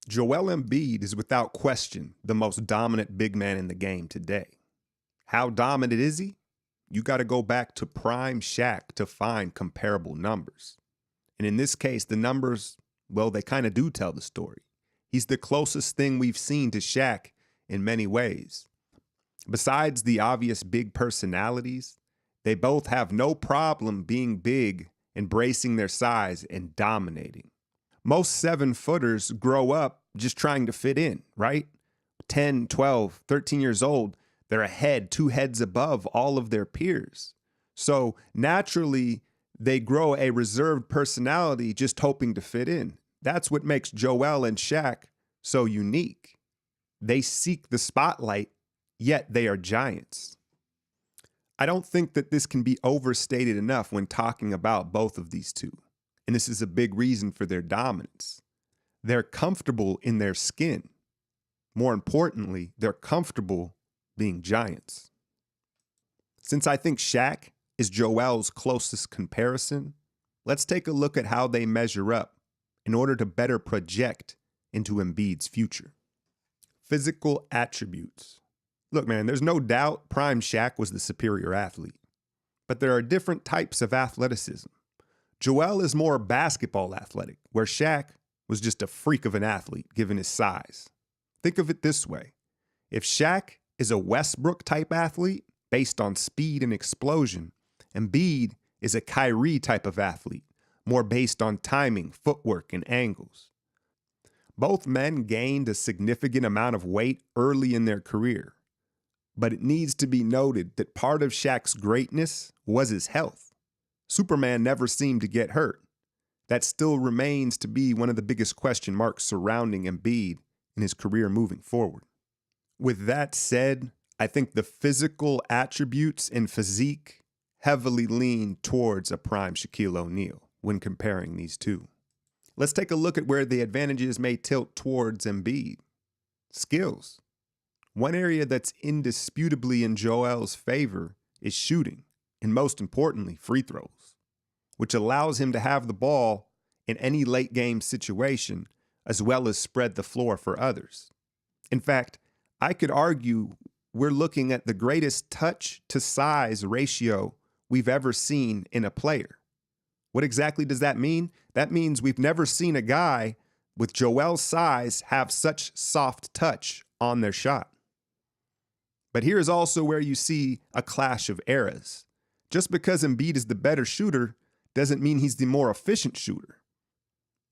Joel Embiid is without question the most dominant big man in the game today. How dominant is he? You got to go back to prime Shaq to find comparable numbers. And in this case, the numbers, well, they kind of do tell the story. He's the closest thing we've seen to Shaq in many ways. Besides the obvious big personalities, they both have no problem being big, embracing their size, and dominating. Most 7-footers grow up just trying to fit in, right? 10, 12, 13 years old, they're ahead, 2 heads above all of their peers. So naturally, they grow a reserved personality just hoping to fit in. That's what makes Joel and Shaq so unique. They seek the spotlight, yet they are giants. I don't think that this can be overstated enough when talking about both of these two. And this is a big reason for their dominance. They're comfortable in their skin. More importantly, they're comfortable being giants. Since I think Shaq is Joel's closest comparison, let's take a look at how they measure up in order to better project into Embiid's future. Physical attributes. Look, man, there's no doubt prime Shaq was the superior athlete. But there are different types of athleticism. Joel is more basketball athletic, where Shaq was just a freak of an athlete given his size. Think of it this way. If Shaq is a Westbrook type athlete based on speed and explosion, Embiid is a Kyrie type of athlete, more based on timing, footwork, and angles. Both men gained a significant amount of weight early in their career, but it needs to be noted that part of Shaq's greatness was his health. Superman never seemed to get hurt. That still remains to be one of the biggest question marks surrounding Embiid in his career moving forward. With that said, I think the physical attributes and physique heavily lean towards a prime Shaquille O'Neal when comparing these two. Let's take a look at where the advantages may tilt towards Embiid. Skills. One area that's indisputably in Joel's favor is shooting, and most importantly, free throws, which allows him to have the ball in any late game situation, as well as spread the floor for others. In fact, I could argue we're looking at the greatest touch to size ratio we've ever seen in a player. What exactly does that mean? That means we've never seen a guy with Joel's size have such soft touch on their shot. But here's also where you see a clash of eras. Just because Embiid is the better shooter doesn't mean he's the more efficient shooter.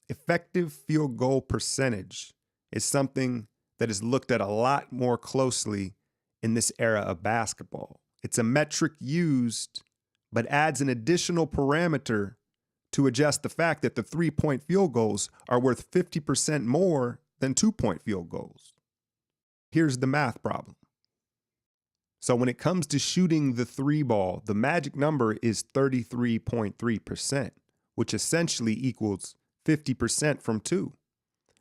Effective field goal percentage is something that is looked at a lot more closely in this era of basketball. It's a metric used, but adds an additional parameter to adjust the fact that the 3-point field goals are worth 50% more than 2-point field goals. Here's the math problem. So when it comes to shooting the 3 ball, the magic number is 33.3%, which essentially equals 50% from 2.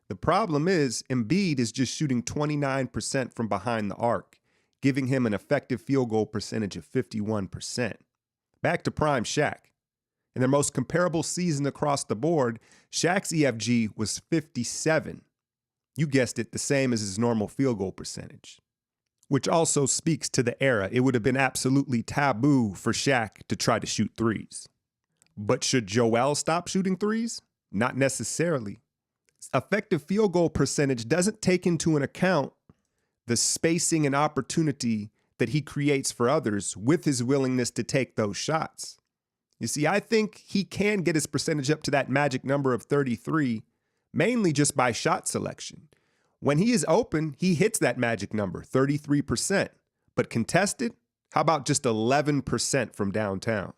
The problem is Embiid is just shooting 29% from behind the arc, giving him an effective field goal percentage of 51%. Back to prime Shaq. In their most comparable season across the board, Shaq's EFG was 57. You guessed it, the same as his normal field goal percentage. Which also speaks to the era. It would have been absolutely taboo for Shaq to try to shoot threes. But should Joel stop shooting threes? Not necessarily. Effective field goal percentage doesn't take into account the spacing and opportunity that he creates for others with his willingness to take those shots. You see, I think he can get his percentage up to that magic number of 33, mainly just by shot selection. When he is open, he hits that magic number, 33%. But contested, how about just 11% from downtown?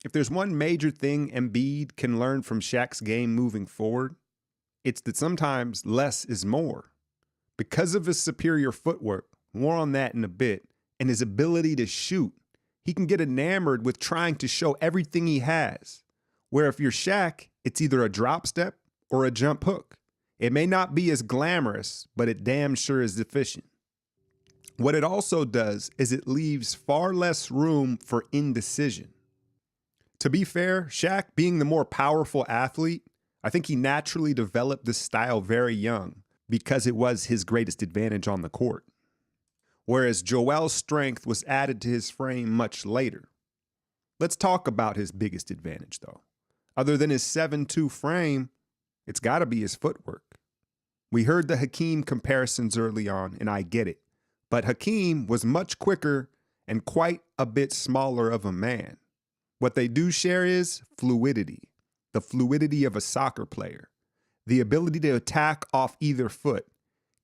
If there's one major thing Embiid can learn from Shaq's game moving forward, it's that sometimes less is more. Because of his superior footwork, more on that in a bit, and his ability to shoot, he can get enamored with trying to show everything he has. Where if you're Shaq, it's either a drop step or a jump hook. It may not be as glamorous, but it damn sure is efficient. What it also does is it leaves far less room for indecision. To be fair, Shaq, being the more powerful athlete, I think he naturally developed this style very young because it was his greatest advantage on the court. Whereas Joel's strength was added to his frame much later. Let's talk about his biggest advantage, though. Other than his 7'2" frame, it's got to be his footwork. We heard the Hakeem comparisons early on, and I get it. But Hakeem was much quicker and quite a bit smaller of a man. What they do share is fluidity, the fluidity of a soccer player, the ability to attack off either foot,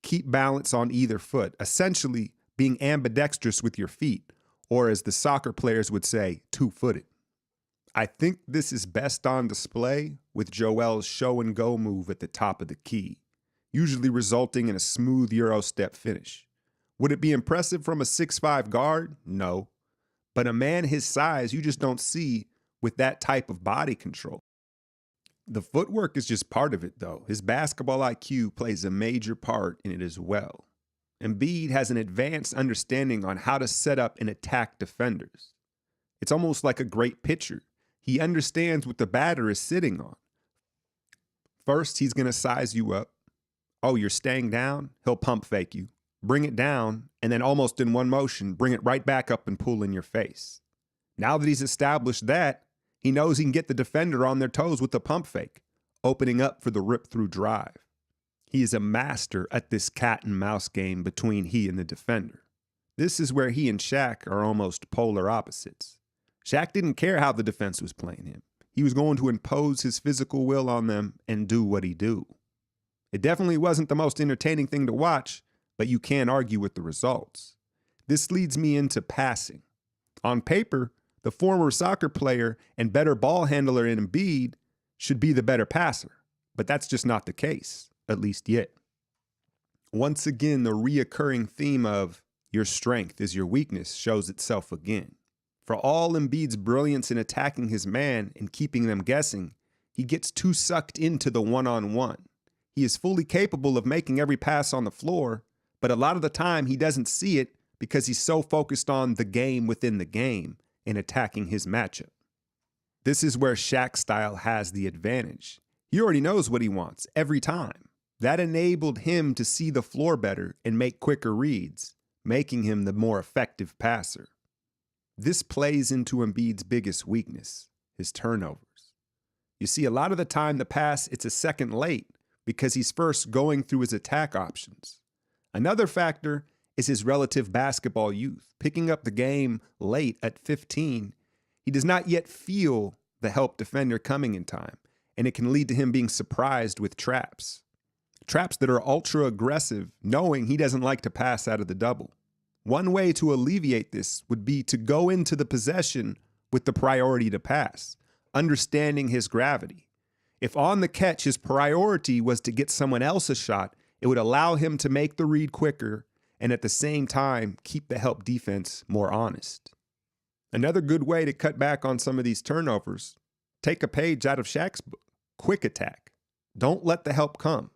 keep balance on either foot, essentially being ambidextrous with your feet, or as the soccer players would say, two-footed. I think this is best on display with Joel's show and go move at the top of the key, usually resulting in a smooth Euro step finish. Would it be impressive from a 6'5" guard? No. But a man his size you just don't see with that type of body control. The footwork is just part of it, though. His basketball IQ plays a major part in it as well. Embiid has an advanced understanding on how to set up and attack defenders. It's almost like a great pitcher. He understands what the batter is sitting on. First, he's going to size you up. Oh, you're staying down? He'll pump fake you, bring it down, and then almost in one motion, bring it right back up and pull in your face. Now that he's established that, he knows he can get the defender on their toes with the pump fake, opening up for the rip-through drive. He is a master at this cat and mouse game between he and the defender. This is where he and Shaq are almost polar opposites. Shaq didn't care how the defense was playing him. He was going to impose his physical will on them and do what he do. It definitely wasn't the most entertaining thing to watch, but you can't argue with the results. This leads me into passing. On paper, the former soccer player and better ball handler in Embiid should be the better passer, but that's just not the case, at least yet. Once again, the reoccurring theme of your strength is your weakness shows itself again. For all Embiid's brilliance in attacking his man and keeping them guessing, he gets too sucked into the one-on-one. He is fully capable of making every pass on the floor, but a lot of the time he doesn't see it because he's so focused on the game within the game and attacking his matchup. This is where Shaq's style has the advantage. He already knows what he wants every time. That enabled him to see the floor better and make quicker reads, making him the more effective passer. This plays into Embiid's biggest weakness, his turnovers. You see, a lot of the time the pass, it's a second late because he's first going through his attack options. Another factor is his relative basketball youth. Picking up the game late at 15, he does not yet feel the help defender coming in time, and it can lead to him being surprised with traps. Traps that are ultra aggressive, knowing he doesn't like to pass out of the double. One way to alleviate this would be to go into the possession with the priority to pass, understanding his gravity. If on the catch his priority was to get someone else a shot, it would allow him to make the read quicker and at the same time keep the help defense more honest. Another good way to cut back on some of these turnovers, take a page out of Shaq's book. Quick attack. Don't let the help come.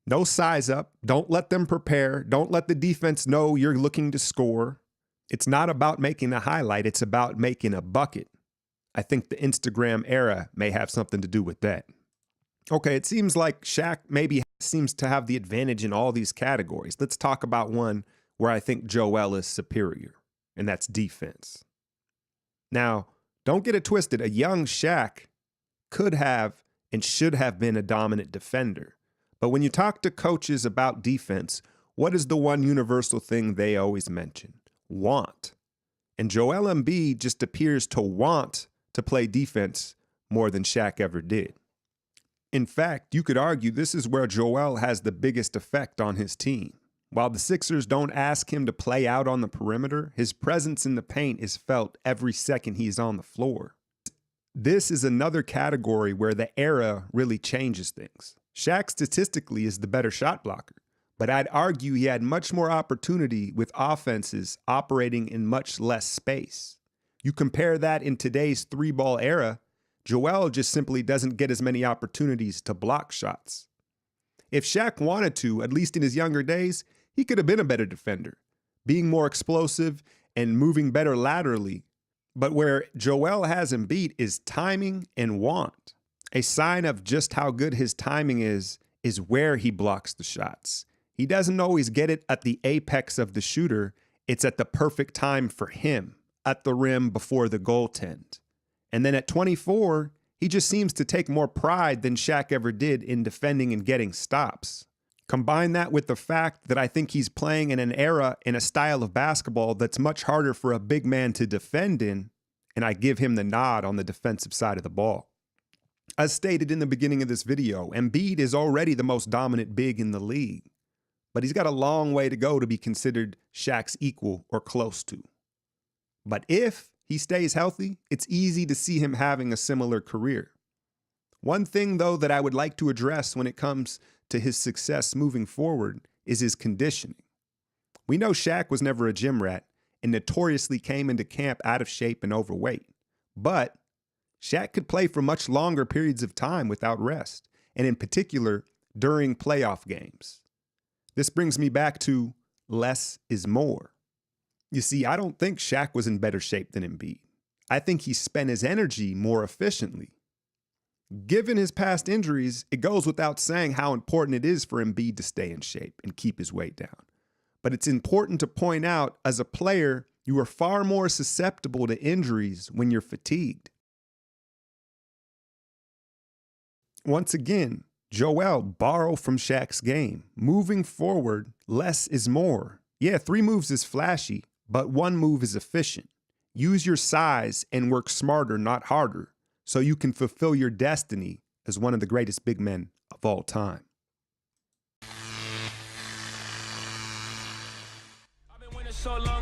No size up. Don't let them prepare. Don't let the defense know you're looking to score. It's not about making a highlight. It's about making a bucket. I think the Instagram era may have something to do with that. Okay, it seems like Shaq maybe seems to have the advantage in all these categories. Let's talk about one where I think Joel is superior, and that's defense. Now, don't get it twisted. A young Shaq could have and should have been a dominant defender. But when you talk to coaches about defense, what is the one universal thing they always mention? Want. And Joel Embiid just appears to want to play defense more than Shaq ever did. In fact, you could argue this is where Joel has the biggest effect on his team. While the Sixers don't ask him to play out on the perimeter, his presence in the paint is felt every second he's on the floor. This is another category where the era really changes things. Shaq statistically is the better shot blocker, but I'd argue he had much more opportunity with offenses operating in much less space. You compare that in today's three-ball era, Joel just simply doesn't get as many opportunities to block shots. If Shaq wanted to, at least in his younger days, he could have been a better defender, being more explosive and moving better laterally. But where Joel has Embiid is timing and want. A sign of just how good his timing is where he blocks the shots. He doesn't always get it at the apex of the shooter. It's at the perfect time for him, at the rim before the goaltend. And then at 24, he just seems to take more pride than Shaq ever did in defending and getting stops. Combine that with the fact that I think he's playing in an era in a style of basketball that's much harder for a big man to defend in, and I give him the nod on the defensive side of the ball. As stated in the beginning of this video, Embiid is already the most dominant big in the league, but he's got a long way to go to be considered Shaq's equal or close to. But if he stays healthy, it's easy to see him having a similar career. One thing, though, that I would like to address when it comes to his success moving forward is his conditioning. We know Shaq was never a gym rat and notoriously came into camp out of shape and overweight. But Shaq could play for much longer periods of time without rest, and in particular, during playoff games. This brings me back to less is more. You see, I don't think Shaq was in better shape than Embiid. I think he spent his energy more efficiently. Given his past injuries, it goes without saying how important it is for Embiid to stay in shape and keep his weight down. But it's important to point out, as a player, you are far more susceptible to injuries when you're fatigued. Once again, Joel, borrow from Shaq's game. Moving forward, less is more. Yeah, 3 moves is flashy, but 1 move is efficient. Use your size and work smarter, not harder, so you can fulfill your destiny as one of the greatest big men of all time. I've been winning so long.